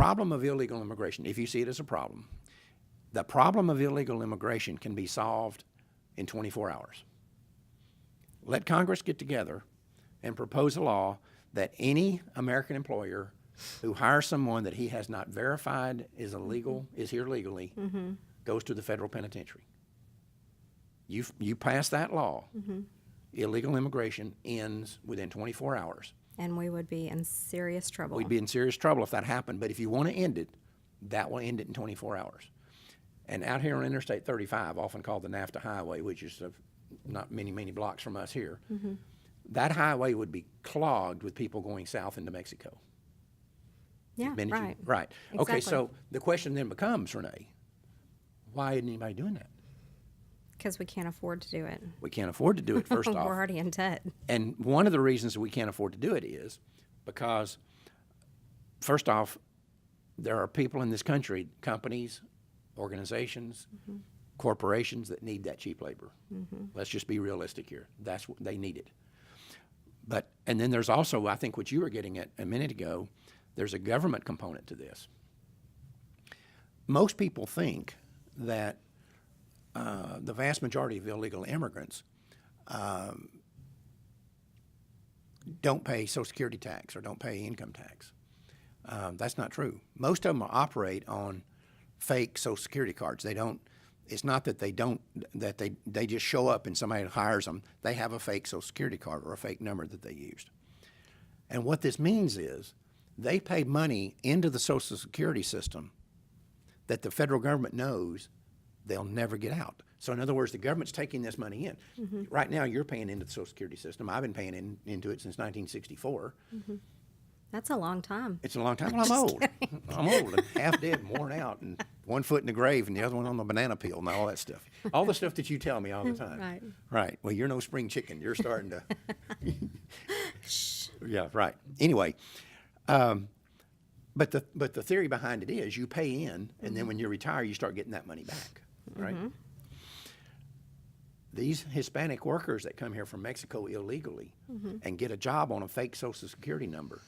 problem of illegal immigration, if you see it as a problem, the problem of illegal immigration can be solved in 24 hours. Let Congress get together and propose a law that any American employer who hires someone that he has not verified is illegal, is here legally, goes to the federal penitentiary. You pass that law, illegal immigration ends within 24 hours. And we would be in serious trouble. We'd be in serious trouble if that happened. But if you want to end it, that will end it in 24 hours. And out here on Interstate 35, often called the NAFTA Highway, which is not many blocks from us here, that highway would be clogged with people going south into Mexico. Yeah, right. Right. Exactly. Okay, so the question then becomes, Renee, why isn't anybody doing that? Because we can't afford to do it. We can't afford to do it, first off. We're already in debt. And one of the reasons that we can't afford to do it is because, first off, there are people in this country, companies, organizations, corporations that need that cheap labor. Let's just be realistic here. That's what they need it. And then there's also, I think what you were getting at a minute ago, there's a government component to this. Most people think that the vast majority of illegal immigrants don't pay Social Security tax or don't pay income tax. That's not true. Most of them operate on fake Social Security cards. They don't. It's not that they don't. That they just show up and somebody hires them. They have a fake Social Security card or a fake number that they used. And what this means is they pay money into the Social Security system that the federal government knows they'll never get out. So in other words, the government's taking this money in. Right now, you're paying into the Social Security system. I've been paying into it since 1964. That's a long time. It's a long time. Well, I'm old. I'm old and half dead, and worn out, and one foot in the grave and the other one on the banana peel and all that stuff. All the stuff that you tell me all the time. Right. Right. Well, you're no spring chicken. You're starting to. Yeah, right. Anyway, but the theory behind it is you pay in, and then when you retire, you start getting that money back, right? These Hispanic workers that come here from Mexico illegally and get a job on a fake Social Security number,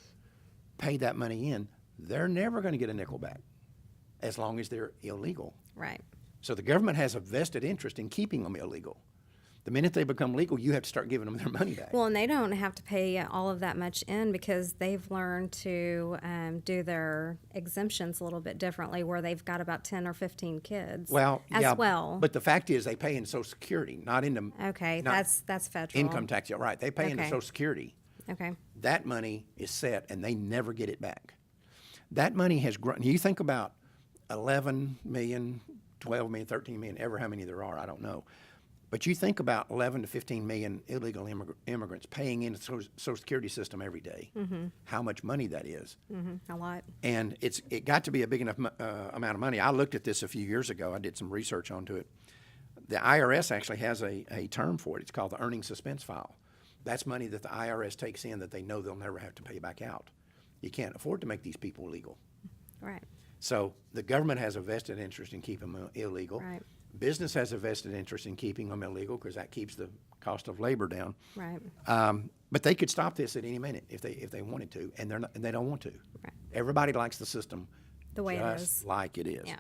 pay that money in, they're never going to get a nickel back as long as they're illegal. Right. So the government has a vested interest in keeping them illegal. The minute they become legal, you have to start giving them their money back. Well, and they don't have to pay all of that much in because they've learned to do their exemptions a little bit differently, where they've got about 10 or 15 kids. Well, yeah, well. But the fact is, they pay in Social Security, not into Okay, that's federal. income tax. Yeah, right. They pay into Okay. Social Security. Okay. That money is set, and they never get it back. That money has grown. You think about 11 million, 12 million, 13 million, ever how many there are, I don't know. But you think about 11 to 15 million illegal immigrants paying into the Social Security system every day, how much money that is. A lot. And it got to be a big enough amount of money. I looked at this a few years ago. I did some research onto it. The IRS actually has a term for it. It's called the earning suspense file. That's money that the IRS takes in that they know they'll never have to pay back out. You can't afford to make these people legal. Right. So the government has a vested interest in keeping them illegal. Right. Business has a vested interest in keeping them illegal because that keeps the cost of labor down. Right. But they could stop this at any minute if they wanted to, and they don't want to. Right. Everybody likes the system The way it just is. like it is. Yeah.